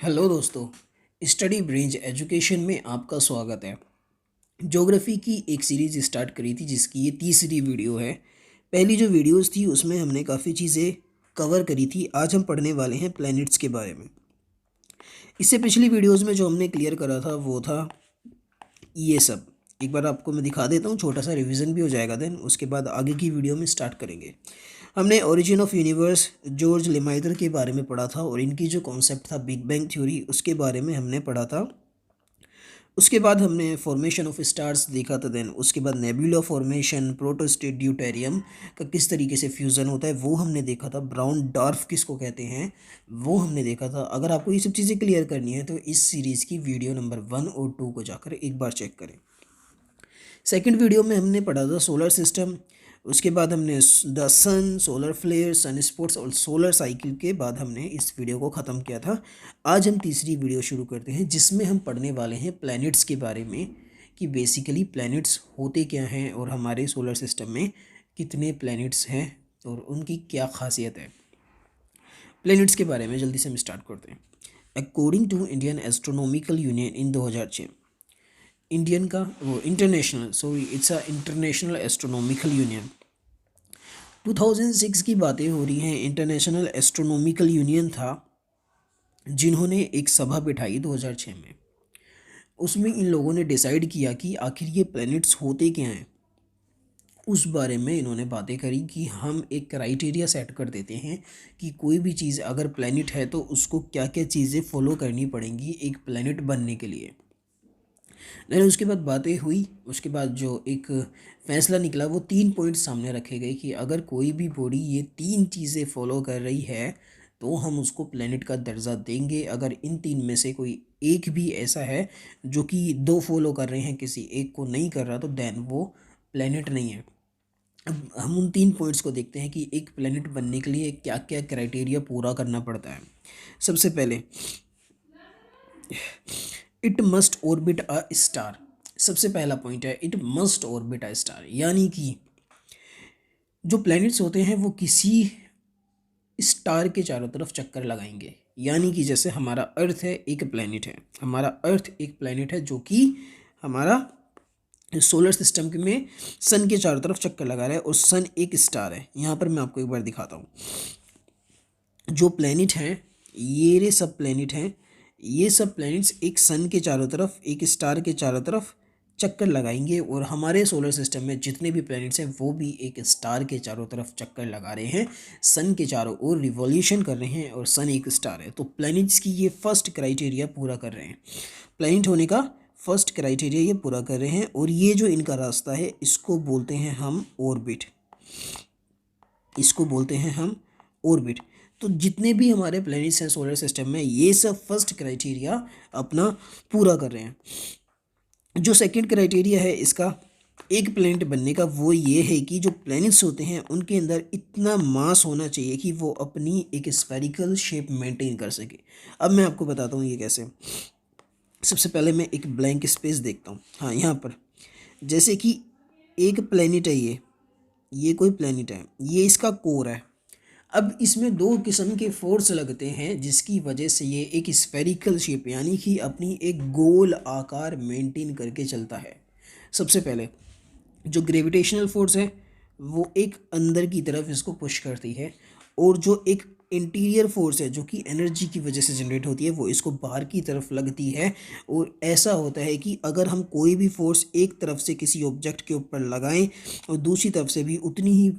Hello दोस्तों। Study bench education में आपका स्वागत है। ज्योग्राफी की एक सीरीज़ स्टार्ट करी थी जिसकी ये तीसरी वीडियो है। पहली जो वीडियोस थी उसमें हमने काफ़ी चीज़ें कवर करी थी। आज हम पढ़ने वाले हैं प्लैनेट्स के बारे में। इससे पिछली वीडियोस में जो हमने क्लियर करा था वो था ये सब। एक बार आपको मैं दिखा देता हूँ, छोटा सा रिवीजन भी हो जाएगा। देन उसके बाद आगे की वीडियो में स्टार्ट करेंगे। हमने ओरिजिन ऑफ यूनिवर्स जॉर्ज लेमाइटर के बारे में पढ़ा था और इनकी जो कॉन्सेप्ट था बिग बैंग थ्योरी उसके बारे में हमने पढ़ा था। उसके बाद हमने फॉर्मेशन ऑफ स्टार्स देखा था। देन उसके बाद नेबुला फॉर्मेशन, प्रोटोस्टेट, ड्यूटेरियम का किस तरीके से फ्यूज़न होता है वो हमने देखा था। ब्राउन डॉर्फ किसको कहते हैं वो हमने देखा था। अगर आपको ये सब चीज़ें क्लियर करनी है तो इस सीरीज़ की वीडियो नंबर 1 और 2 को जाकर एक बार चेक करें। सेकंड वीडियो में हमने पढ़ा था सोलर सिस्टम। उसके बाद हमने the sun, solar flare, sunspots और सोलर साइकिल के बाद हमने इस वीडियो को ख़त्म किया था। आज हम तीसरी वीडियो शुरू करते हैं जिसमें हम पढ़ने वाले हैं प्लैनेट्स के बारे में कि बेसिकली प्लैनेट्स होते क्या हैं और हमारे सोलर सिस्टम में कितने प्लैनेट्स हैं और उनकी क्या खासियत है। प्लैनेट्स के बारे में जल्दी से हम स्टार्ट करते हैं। According to Indian astronomical union in 2006, Indian का वो international sorry it's a international astronomical union. 2006 की बातें हो रही हैं। इंटरनेशनल एस्ट्रोनॉमिकल यूनियन था जिन्होंने एक सभा बिठाई 2006 में। उसमें इन लोगों ने डिसाइड किया कि आखिर ये प्लैनेट्स होते क्या हैं। उस बारे में इन्होंने बातें करी कि हम एक क्राइटेरिया सेट कर देते हैं कि कोई भी चीज़ अगर प्लैनेट है तो उसको क्या क्या चीज़ें फॉलो करनी पड़ेंगी एक प्लैनेट बनने के लिए। नहीं, उसके बाद बातें हुई। उसके बाद जो एक फैसला निकला वो 3 पॉइंट सामने रखे गए कि अगर कोई भी बॉडी ये 3 चीज़ें फॉलो कर रही है तो हम उसको प्लेनेट का दर्जा देंगे। अगर इन 3 में से कोई एक भी ऐसा है जो कि 2 फॉलो कर रहे हैं, किसी एक को नहीं कर रहा, तो देन वो प्लेनेट नहीं है। अब हम उन 3 पॉइंट्स को देखते हैं कि एक प्लेनेट बनने के लिए क्या क्या क्राइटेरिया पूरा करना पड़ता है। सबसे पहले it must orbit a star. सबसे पहला पॉइंट है it must orbit a star, यानी कि जो प्लैनेट्स होते हैं वो किसी स्टार के चारों तरफ चक्कर लगाएंगे। यानी कि जैसे हमारा अर्थ है एक प्लैनेट है, हमारा अर्थ एक प्लैनेट है जो कि हमारा सोलर सिस्टम में सन के चारों तरफ चक्कर लगा रहा है और सन एक स्टार है। यहाँ पर मैं आपको एक बार दिखाता हूँ। जो प्लैनेट हैं ये सब प्लैनेट हैं, ये सब प्लैनेट्स एक सन के चारों तरफ एक स्टार के चारों तरफ चक्कर लगाएंगे और हमारे सोलर सिस्टम में जितने भी प्लैनेट्स हैं वो भी एक स्टार के चारों तरफ चक्कर लगा रहे हैं, सन के चारों ओर रिवॉल्यूशन कर रहे हैं और सन एक स्टार है। तो प्लैनेट्स की ये फर्स्ट क्राइटेरिया पूरा कर रहे हैं। प्लैनेट होने का फर्स्ट क्राइटेरिया ये पूरा कर रहे हैं और ये जो इनका रास्ता है इसको बोलते हैं हम ऑर्बिट। इसको बोलते हैं हम ऑर्बिट। तो जितने भी हमारे प्लैनेट्स हैं सोलर सिस्टम में ये सब फर्स्ट क्राइटेरिया अपना पूरा कर रहे हैं। जो सेकंड क्राइटेरिया है इसका एक प्लैनेट बनने का वो ये है कि जो प्लैनेट्स होते हैं उनके अंदर इतना मास होना चाहिए कि वो अपनी एक स्फेरिकल शेप मेंटेन कर सके। अब मैं आपको बताता हूँ ये कैसे। सबसे पहले मैं एक ब्लैंक स्पेस देखता हूँ। हाँ, यहाँ पर जैसे कि एक प्लैनेट है, ये कोई प्लैनेट है, ये इसका कोर है। अब इसमें 2 किस्म के फोर्स लगते हैं जिसकी वजह से ये एक स्फेरिकल शेप यानी कि अपनी एक गोल आकार मेंटेन करके चलता है। सबसे पहले जो ग्रेविटेशनल फोर्स है वो एक अंदर की तरफ इसको पुश करती है और जो एक इंटीरियर फोर्स है जो कि एनर्जी की वजह से जनरेट होती है वो इसको बाहर की तरफ लगती है। और ऐसा होता है कि अगर हम कोई भी फोर्स एक तरफ से किसी ऑब्जेक्ट के ऊपर लगाएं और दूसरी तरफ से भी उतनी ही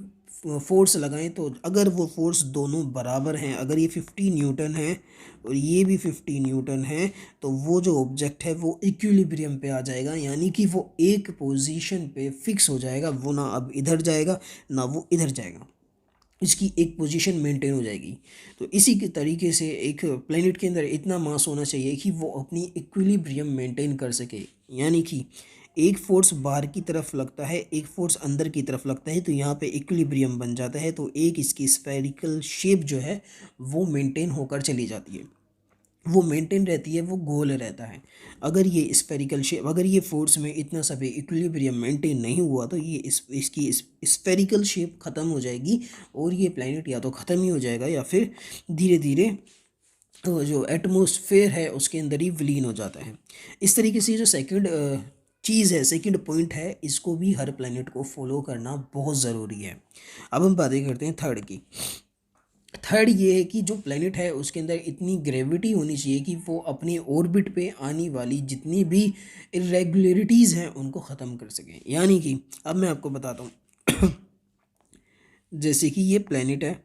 फोर्स लगाएं तो अगर वो फोर्स दोनों बराबर हैं, अगर ये 50 न्यूटन है और ये भी 50 न्यूटन है, तो वो जो ऑब्जेक्ट है वो इक्विलिब्रियम पे आ जाएगा। यानी कि वो एक पोजीशन पे फिक्स हो जाएगा, वो ना अब इधर जाएगा ना वो इधर जाएगा, इसकी एक पोजीशन मेंटेन हो जाएगी। तो इसी के तरीके से एक प्लेनेट के अंदर इतना मास होना चाहिए कि वो अपनी इक्विलिब्रियम मेंटेन कर सके। यानी कि एक फोर्स बाहर की तरफ लगता है, एक फोर्स अंदर की तरफ लगता है, तो यहाँ पे इक्विलिब्रियम बन जाता है। तो एक इसकी स्फेरिकल शेप जो है वो मेंटेन होकर चली जाती है, वो मेंटेन रहती है, वो गोल रहता है। अगर ये स्फेरिकल शेप, अगर ये फोर्स में इतना सा भी इक्विलिब्रियम मेंटेन नहीं हुआ तो ये इसकी स्फेरिकल शेप ख़त्म हो जाएगी और ये प्लैनेट या तो ख़त्म ही हो जाएगा या फिर धीरे धीरे जो एटमॉस्फेयर है उसके अंदर ही विलीन हो जाता है। इस तरीके से जो सेकंड चीज़ है, सेकंड पॉइंट है, इसको भी हर प्लेनेट को फॉलो करना बहुत ज़रूरी है। अब हम बातें करते हैं थर्ड की। थर्ड ये है कि जो प्लेनेट है उसके अंदर इतनी ग्रेविटी होनी चाहिए कि वो अपने ऑर्बिट पे आने वाली जितनी भी इरेगुलरिटीज़ हैं उनको ख़त्म कर सकें। यानी कि अब मैं आपको बताता हूँ जैसे कि ये प्लेनेट है,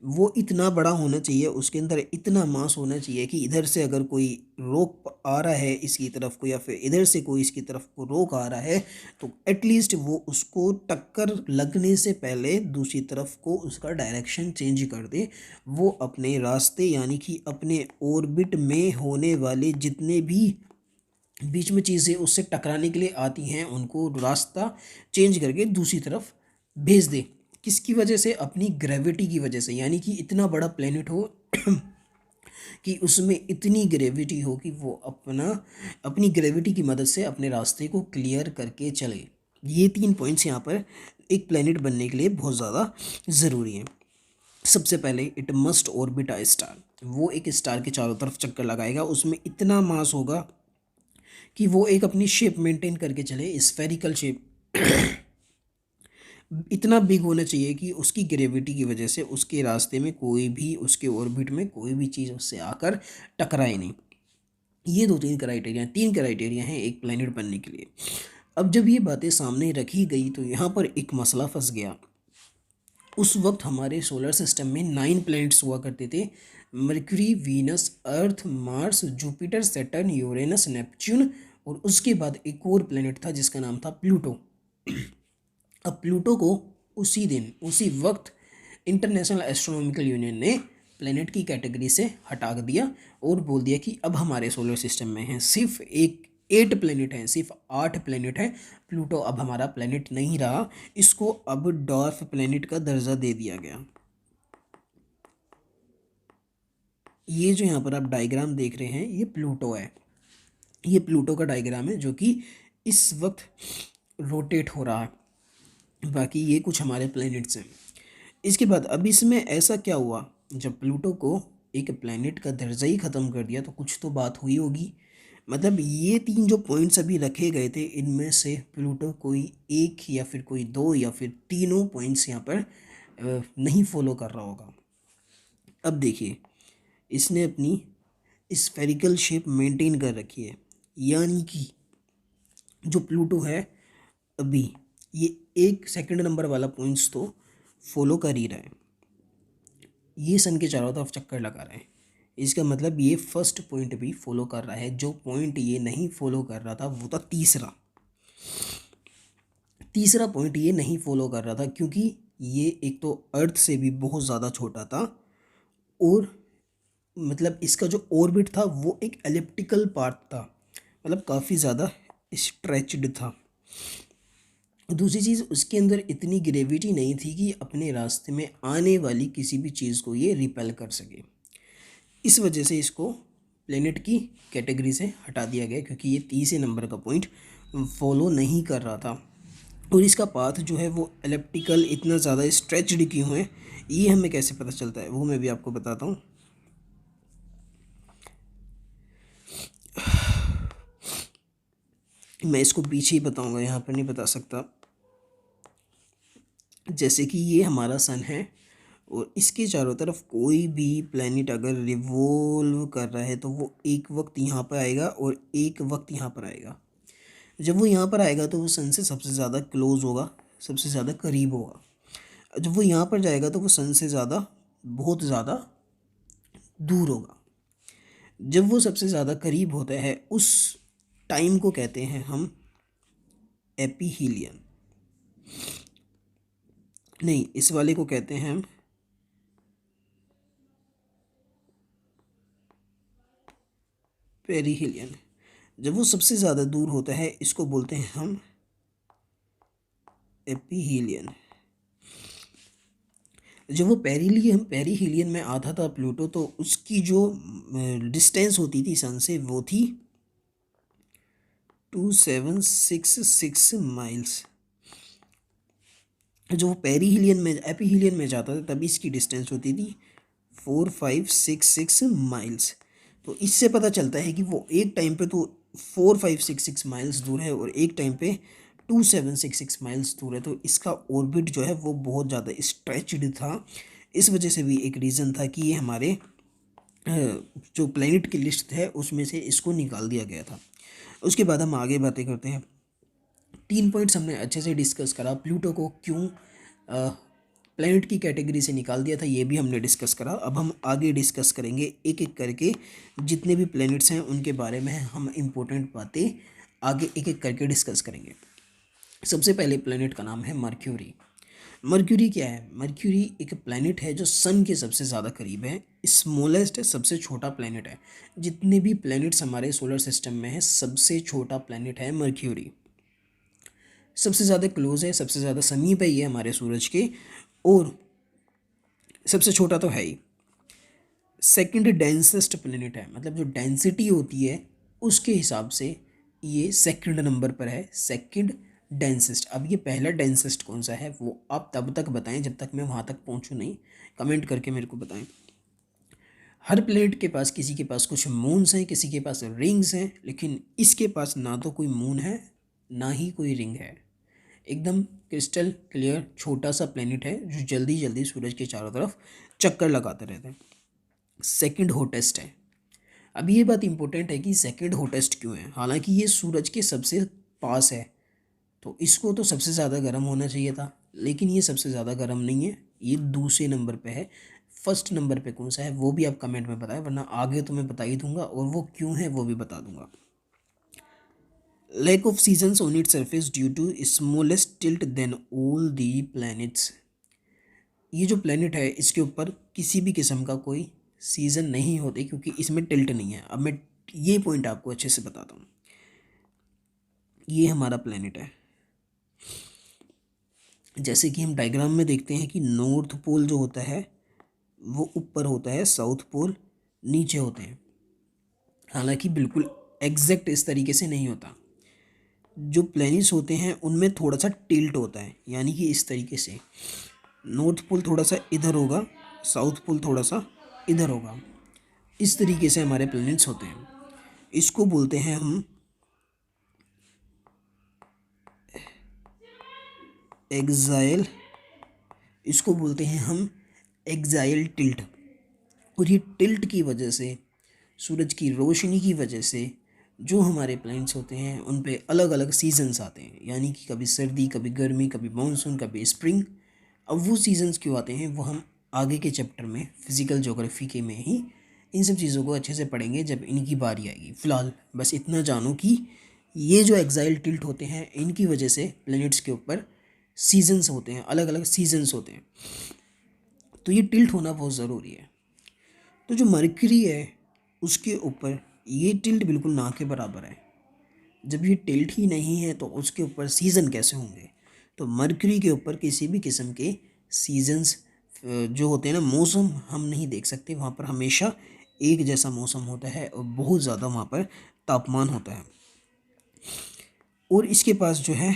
वो इतना बड़ा होना चाहिए, उसके अंदर इतना मास होना चाहिए कि इधर से अगर कोई रोक आ रहा है इसकी तरफ को, या फिर इधर से कोई इसकी तरफ को रोक आ रहा है, तो एटलीस्ट वो उसको टक्कर लगने से पहले दूसरी तरफ को उसका डायरेक्शन चेंज कर दे। वो अपने रास्ते यानी कि अपने ऑर्बिट में होने वाले जितने भी बीच में चीज़ें उससे टकराने के लिए आती हैं उनको रास्ता चेंज करके दूसरी तरफ भेज दे। किसकी वजह से? अपनी ग्रेविटी की वजह से। यानी कि इतना बड़ा प्लेनेट हो कि उसमें इतनी ग्रेविटी हो कि वो अपनी ग्रेविटी की मदद से अपने रास्ते को क्लियर करके चले। ये 3 पॉइंट्स यहाँ पर एक प्लेनेट बनने के लिए बहुत ज़्यादा ज़रूरी हैं। सबसे पहले it must orbit a star. वो एक स्टार के चारों तरफ चक्कर लगाएगा, उसमें इतना मास होगा कि वो एक अपनी शेप मेंटेन करके चले, स्फेरिकल शेप। इतना बिग होना चाहिए कि उसकी ग्रेविटी की वजह से उसके रास्ते में कोई भी, उसके ऑर्बिट में कोई भी चीज़ उससे आकर टकराए नहीं। ये 3 क्राइटेरिया हैं एक प्लेनेट बनने के लिए। अब जब ये बातें सामने रखी गई तो यहाँ पर एक मसला फंस गया। उस वक्त हमारे सोलर सिस्टम में 9 प्लैनेट्स हुआ करते थे। Mercury, Venus, Earth, Mars, Jupiter, Saturn, Uranus, Neptune, और उसके बाद एक और प्लेनेट था जिसका नाम था प्लूटो। अब प्लूटो को उसी दिन, उसी वक्त इंटरनेशनल एस्ट्रोनॉमिकल यूनियन ने प्लेनेट की कैटेगरी से हटा दिया और बोल दिया कि अब हमारे सोलर सिस्टम में हैं सिर्फ 8 प्लेनेट हैं, सिर्फ 8 प्लेनेट हैं। प्लूटो अब हमारा प्लेनेट नहीं रहा, इसको अब डॉर्फ प्लेनेट का दर्जा दे दिया गया। ये जो यहाँ पर आप डायग्राम देख रहे हैं ये प्लूटो है। ये प्लूटो का डायग्राम है जो कि इस वक्त रोटेट हो रहा है। बाकी ये कुछ हमारे प्लैनेट्स हैं। इसके बाद अब इसमें ऐसा क्या हुआ, जब प्लूटो को एक प्लैनेट का दर्जा ही ख़त्म कर दिया तो कुछ तो बात हुई होगी। मतलब ये 3 जो पॉइंट्स अभी रखे गए थे इनमें से प्लूटो कोई एक या फिर कोई 2 या फिर तीनों पॉइंट्स यहाँ पर नहीं फॉलो कर रहा होगा। अब देखिए, इसने अपनी स्फेरिकल शेप मेंटेन कर रखी है, यानी कि जो प्लूटो है अभी ये 1 सेकंड नंबर वाला पॉइंट्स तो फॉलो कर ही रहा है। ये सन के चारों तरफ चक्कर लगा रहा है, इसका मतलब ये फर्स्ट पॉइंट भी फॉलो कर रहा है। जो पॉइंट ये नहीं फॉलो कर रहा था वो था तीसरा पॉइंट ये नहीं फॉलो कर रहा था क्योंकि ये एक तो अर्थ से भी बहुत ज़्यादा छोटा था, और मतलब इसका जो ऑर्बिट था वो एक एलिप्टिकल पार्ट था, मतलब काफ़ी ज़्यादा स्ट्रेच्ड था। दूसरी चीज़, उसके अंदर इतनी ग्रेविटी नहीं थी कि अपने रास्ते में आने वाली किसी भी चीज़ को ये रिपेल कर सके। इस वजह से इसको प्लेनेट की कैटेगरी से हटा दिया गया क्योंकि ये 30 नंबर का पॉइंट फॉलो नहीं कर रहा था। और इसका पाथ जो है वो एलिप्टिकल इतना ज़्यादा स्ट्रेच्ड क्यों है ये हमें कैसे पता चलता है वो मैं भी आपको बताता हूँ। मैं इसको पीछे ही बताऊँगा, यहाँ पर नहीं बता सकता। जैसे कि ये हमारा सन है और इसके चारों तरफ कोई भी प्लैनेट अगर रिवॉल्व कर रहा है तो वो एक वक्त यहाँ पर आएगा और एक वक्त यहाँ पर आएगा। जब वो यहाँ पर आएगा तो वो सन से सबसे ज़्यादा क्लोज होगा, सबसे ज़्यादा करीब होगा। जब वो यहाँ पर जाएगा तो वो सन से ज़्यादा, बहुत ज़्यादा दूर होगा। जब वो सबसे ज़्यादा करीब होता है उस टाइम को कहते हैं हम एपीहीलियन, नहीं इस वाले को कहते हैं हम पेरीहीलियन। जब वो सबसे ज़्यादा दूर होता है इसको बोलते हैं हम एपीहीलियन। जब वो पेरीहीलियन में आता था प्लूटो तो उसकी जो डिस्टेंस होती थी सन से वो थी 2766 माइल्स। जो वो एपीहीलियन में जाता था तभी इसकी डिस्टेंस होती थी 4566 माइल्स। तो इससे पता चलता है कि वो एक टाइम पे तो 4566 माइल्स दूर है और एक टाइम पे 2766 माइल्स दूर है। तो इसका ऑर्बिट जो है वो बहुत ज़्यादा स्ट्रेचड था। इस वजह से भी एक रीज़न था कि ये हमारे जो प्लैनेट की लिस्ट है उसमें से इसको निकाल दिया गया था। उसके बाद हम आगे बातें करते हैं। 3 पॉइंट्स हमने अच्छे से डिस्कस करा। प्लूटो को क्यों प्लैनेट की कैटेगरी से निकाल दिया था ये भी हमने डिस्कस करा। अब हम आगे डिस्कस करेंगे एक एक करके, जितने भी प्लैनेट्स हैं उनके बारे में हम इम्पोर्टेंट बातें आगे एक एक करके डिस्कस करेंगे। सबसे पहले प्लैनेट का नाम है मर्क्यूरी। मर्क्यूरी क्या है? मर्क्यूरी एक प्लैनेट है जो सन के सबसे ज़्यादा करीब है, स्मॉलेस्ट है, सबसे छोटा प्लैनेट है। जितने भी प्लैनेट्स हमारे सोलर सिस्टम में है सबसे छोटा प्लैनेट है मर्क्यूरी। सबसे ज़्यादा क्लोज है, सबसे ज़्यादा समीप है ये हमारे सूरज के, और सबसे छोटा तो है ही। सेकंड डेंसेस्ट प्लैनेट है, मतलब जो डेंसिटी होती है उसके हिसाब से ये सेकंड नंबर पर है, सेकंड डेंसेस्ट। अब ये पहला डेंसेस्ट कौन सा है वो आप तब तक बताएं जब तक मैं वहाँ तक पहुँचूँ नहीं, कमेंट करके मेरे को बताएं। हर प्लेनेट के पास, किसी के पास कुछ मून्स हैं, किसी के पास रिंग्स हैं, लेकिन इसके पास ना तो कोई मून है ना ही कोई रिंग है। एकदम क्रिस्टल क्लियर छोटा सा प्लेनेट है जो जल्दी जल्दी सूरज के चारों तरफ चक्कर लगाते रहते हैं। सेकंड हॉटेस्ट है। अब ये बात इंपॉर्टेंट है कि सेकंड हॉटेस्ट क्यों है? हालांकि ये सूरज के सबसे पास है तो इसको तो सबसे ज़्यादा गर्म होना चाहिए था, लेकिन ये सबसे ज़्यादा गर्म नहीं है, ये दूसरे नंबर पे है। फर्स्ट नंबर पे कौन सा है वो भी आप कमेंट में बताएं, वरना आगे तो मैं बता ही दूंगा और वो क्यों है वो भी बता दूंगा। Lack of seasons on it surface due to smallest tilt then all the planets. ये जो प्लैनेट है इसके ऊपर किसी भी किस्म का कोई सीज़न नहीं होते क्योंकि इसमें टिल्ट नहीं है। अब मैं ये पॉइंट आपको अच्छे से बताता हूँ। ये हमारा प्लैनेट है, जैसे कि हम डायग्राम में देखते हैं कि नॉर्थ पोल जो होता है वो ऊपर होता है, साउथ पोल नीचे होते हैं। हालांकि बिल्कुल एग्जैक्ट इस तरीके से नहीं होता। जो प्लैनेट्स होते हैं उनमें थोड़ा सा टिल्ट होता है, यानी कि इस तरीके से नॉर्थ पोल थोड़ा सा इधर होगा, साउथ पोल थोड़ा सा इधर होगा। इस तरीके से हमारे प्लैनेट्स होते हैं। इसको बोलते हैं हम एक्साइल, इसको बोलते हैं हम एक्साइल टिल्ट। और ये टिल्ट की वजह से, सूरज की रोशनी की वजह से जो हमारे प्लैनेट्स होते हैं उन पे अलग अलग सीजन्स आते हैं, यानी कि कभी सर्दी, कभी गर्मी, कभी मानसून, कभी स्प्रिंग। अब वो सीजन्स क्यों आते हैं वो हम आगे के चैप्टर में फिज़िकल ज्योग्राफी के में ही इन सब चीज़ों को अच्छे से पढ़ेंगे जब इनकी बारी आएगी। फ़िलहाल बस इतना जानो कि ये जो एक्साइल टिल्ट होते हैं इनकी वजह से प्लैनेट्स के ऊपर सीजन्स होते हैं, अलग अलग सीजन्स होते हैं। तो ये टिल्ट होना बहुत ज़रूरी है। तो जो मर्क्यूरी है उसके ऊपर ये टिल्ट बिल्कुल ना के बराबर है। जब ये टिल्ट ही नहीं है तो उसके ऊपर सीज़न कैसे होंगे? तो मर्क्यूरी के ऊपर किसी भी किस्म के सीजन्स जो होते हैं ना, मौसम हम नहीं देख सकते। वहाँ पर हमेशा एक जैसा मौसम होता है और बहुत ज़्यादा वहाँ पर तापमान होता है। और इसके पास जो है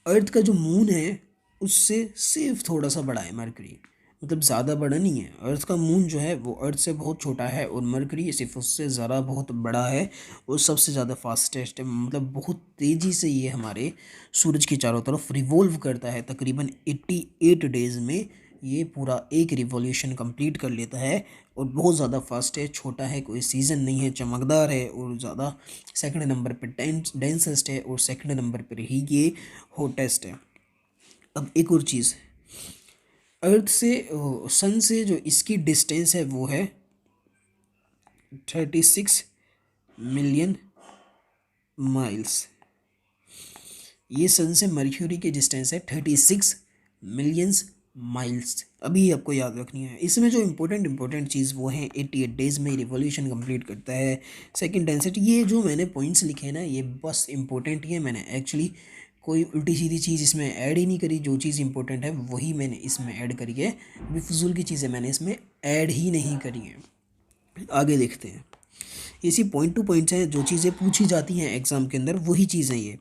अर्थ का जो मून है उससे सिर्फ थोड़ा सा बड़ा है मरकरी, मतलब ज़्यादा बड़ा नहीं है। अर्थ का मून जो है वो अर्थ से बहुत छोटा है और मरकरी सिर्फ उससे ज़रा बहुत बड़ा है और सबसे ज़्यादा फास्टेस्ट है। मतलब बहुत तेज़ी से ये हमारे सूरज के चारों तरफ रिवॉल्व करता है। तकरीबन 88 डेज़ में ये पूरा एक रिवॉल्यूशन कंप्लीट कर लेता है और बहुत ज़्यादा फास्ट है, छोटा है, कोई सीज़न नहीं है, चमकदार है और ज़्यादा सेकंड नंबर पर डेंसेस्ट है और सेकंड नंबर पर ही ये हॉटेस्ट है। अब एक और चीज़, अर्थ से सन से जो इसकी डिस्टेंस है वो है 36 मिलियन माइल्स। ये सन से मर्क्यूरी की डिस्टेंस है 36 मिलियंस माइल्स। अभी आपको याद रखनी है। इसमें जो इम्पोर्टेंट चीज़ वो है 88 डेज़ में रिवॉल्यूशन कंप्लीट करता है। सेकंड डेंसिटी, ये जो मैंने पॉइंट्स लिखे हैं ना ये बस इम्पोर्टेंट ही है। मैंने एक्चुअली कोई उल्टी सीधी चीज़ इसमें ऐड ही नहीं करी। जो चीज़ इंपॉर्टेंट है वही मैंने इसमें ऐड करी है। बेफजूल की चीज़ें मैंने इसमें ऐड ही नहीं करी हैं। आगे देखते हैं। इसी पॉइंट टू पॉइंट्स हैं, जो चीज़ें पूछी जाती हैं एग्ज़ाम के अंदर वही चीज़ें ये।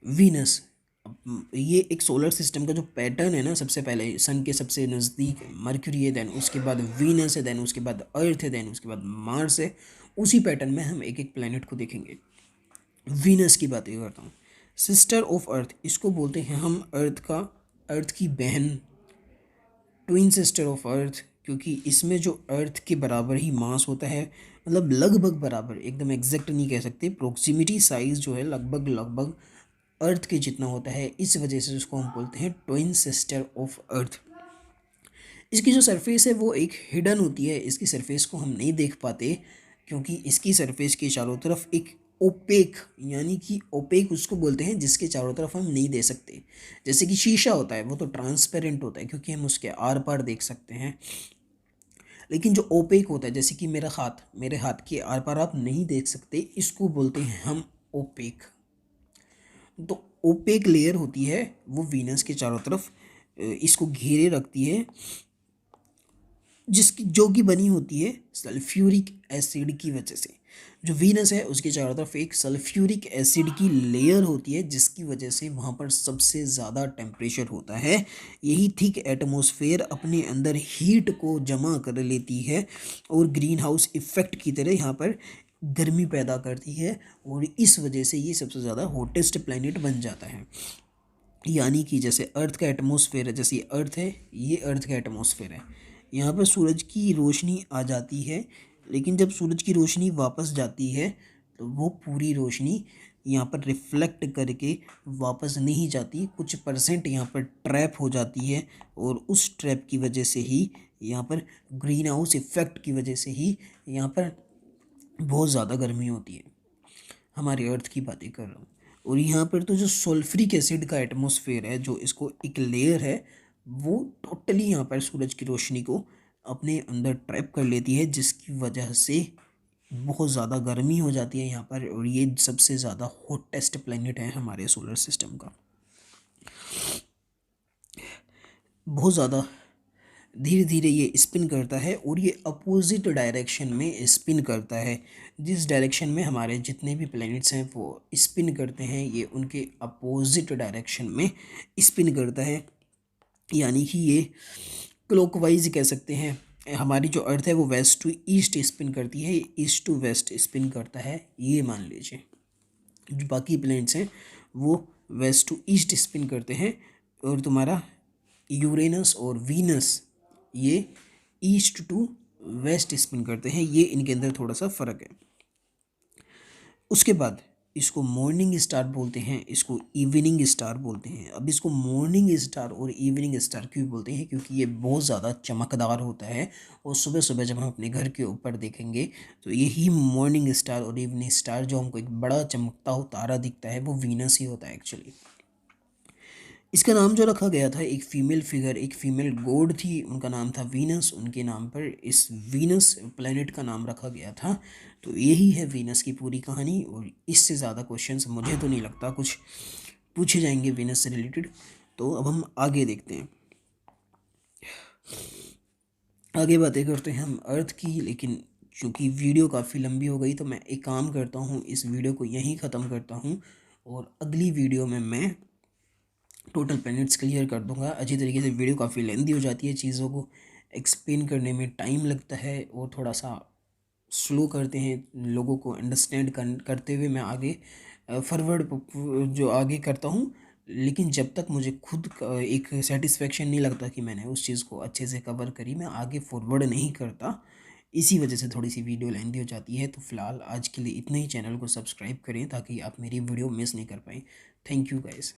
वीनस, ये एक सोलर सिस्टम का जो पैटर्न है ना, सबसे पहले सन के सबसे नज़दीक मर्क्यूरी है, देन उसके बाद वीनस है, देन उसके बाद अर्थ है, देन उसके बाद मार्स है। उसी पैटर्न में हम एक एक प्लैनेट को देखेंगे। वीनस की बातें करता हूँ। सिस्टर ऑफ अर्थ, इसको बोलते हैं हम अर्थ की बहन, ट्विन सिस्टर ऑफ अर्थ, क्योंकि इसमें जो अर्थ के बराबर ही मास होता है, मतलब लगभग बराबर, एकदम एग्जैक्ट नहीं कह सकते, प्रोक्सिमिटी साइज जो है लगभग लगभग अर्थ के जितना होता है, इस वजह से उसको हम बोलते हैं ट्विन सिस्टर ऑफ अर्थ। इसकी जो सरफेस है वो एक हिडन होती है, इसकी सरफेस को हम नहीं देख पाते क्योंकि इसकी सरफेस के चारों तरफ एक ओपेक, यानी कि ओपेक उसको बोलते हैं जिसके चारों तरफ हम नहीं दे सकते। जैसे कि शीशा होता है वो तो ट्रांसपेरेंट होता है क्योंकि हम उसके आर पार देख सकते हैं, लेकिन जो ओपेक होता है जैसे कि मेरे हाथ के आर पार आप नहीं देख सकते, इसको बोलते हैं हम ओपेक। तो ओपेक लेयर होती है वो वीनस के चारों तरफ इसको घेरे रखती है, जिसकी जो कि बनी होती है सल्फ्यूरिक एसिड की वजह से। जो वीनस है उसके चारों तरफ एक सल्फ्यूरिक एसिड की लेयर होती है जिसकी वजह से वहाँ पर सबसे ज़्यादा टेम्परेचर होता है। यही थिक एटमॉस्फेयर अपने अंदर हीट को जमा कर लेती है और ग्रीन हाउस इफ़ेक्ट की तरह यहाँ पर गर्मी पैदा करती है, और इस वजह से ये सबसे ज़्यादा हॉटेस्ट प्लैनेट बन जाता है। यानी कि जैसे अर्थ का एटमॉस्फेयर है, जैसे ये अर्थ है, ये अर्थ का एटमॉस्फेयर है, यहाँ पर सूरज की रोशनी आ जाती है, लेकिन जब सूरज की रोशनी वापस जाती है तो वो पूरी रोशनी यहाँ पर रिफ्लेक्ट करके वापस नहीं जाती, कुछ परसेंट यहाँ पर ट्रैप हो जाती है, और उस ट्रैप की वजह से ही यहाँ पर ग्रीन हाउस इफ़ेक्ट की वजह से ही यहाँ पर बहुत ज़्यादा गर्मी होती है। हमारे अर्थ की बातें कर रहा हूँ। और यहाँ पर तो जो सल्फ्यूरिक एसिड का एटमॉस्फेयर है, जो इसको एक लेयर है, वो टोटली यहाँ पर सूरज की रोशनी को अपने अंदर ट्रैप कर लेती है, जिसकी वजह से बहुत ज़्यादा गर्मी हो जाती है यहाँ पर, और ये सबसे ज़्यादा हॉटेस्ट प्लैनेट है हमारे सोलर सिस्टम का। बहुत ज़्यादा धीरे धीरे ये स्पिन करता है और ये अपोजिट डायरेक्शन में स्पिन करता है। जिस डायरेक्शन में हमारे जितने भी प्लैनेट्स हैं वो स्पिन करते हैं, ये उनके अपोजिट डायरेक्शन में स्पिन करता है, यानी कि ये क्लॉकवाइज कह सकते हैं। हमारी जो अर्थ है वो वेस्ट टू ईस्ट स्पिन करती है, ईस्ट टू वेस्ट स्पिन करता है, ये मान लीजिए। जो बाकी प्लैनेट्स हैं वो वेस्ट टू ईस्ट स्पिन करते हैं, और तुम्हारा यूरेनस और वीनस ये ईस्ट टू वेस्ट स्पिन करते हैं। ये इनके अंदर थोड़ा सा फ़र्क है। उसके बाद इसको मॉर्निंग स्टार बोलते हैं, इसको इवनिंग स्टार बोलते हैं। अब इसको मॉर्निंग स्टार और इवनिंग स्टार क्यों बोलते हैं? क्योंकि ये बहुत ज़्यादा चमकदार होता है, और सुबह सुबह जब हम अपने घर के ऊपर देखेंगे तो यही मॉर्निंग स्टार और इवनिंग स्टार जो हमको एक बड़ा चमकता हुआ तारा दिखता है वो वीनस ही होता है एक्चुअली। इसका नाम जो रखा गया था, एक फ़ीमेल फिगर, एक फ़ीमेल गॉड थी, उनका नाम था वीनस, उनके नाम पर इस वीनस प्लेनेट का नाम रखा गया था। तो यही है वीनस की पूरी कहानी, और इससे ज़्यादा क्वेश्चंस मुझे तो नहीं लगता कुछ पूछे जाएंगे वीनस से रिलेटेड। तो अब हम आगे देखते हैं, आगे बातें करते हैं हम अर्थ की। लेकिन चूँकि वीडियो काफ़ी लंबी हो गई तो मैं एक काम करता हूँ, इस वीडियो को यहीं ख़त्म करता हूँ, और अगली वीडियो में मैं टोटल प्लैनेट्स क्लियर कर दूंगा अच्छी तरीके से। वीडियो काफ़ी लेंदी हो जाती है, चीज़ों को एक्सप्लेन करने में टाइम लगता है, और थोड़ा सा स्लो करते हैं लोगों को अंडरस्टैंड करते हुए मैं आगे फॉरवर्ड जो आगे करता हूँ। लेकिन जब तक मुझे खुद एक सेटिस्फेक्शन नहीं लगता कि मैंने उस चीज़ को अच्छे से कवर करी, मैं आगे फॉरवर्ड नहीं करता। इसी वजह से थोड़ी सी वीडियो लेंदी हो जाती है। तो फिलहाल आज के लिए इतना ही। चैनल को सब्सक्राइब करें ताकि आप मेरी वीडियो मिस नहीं कर पाएँ। Thank you guys.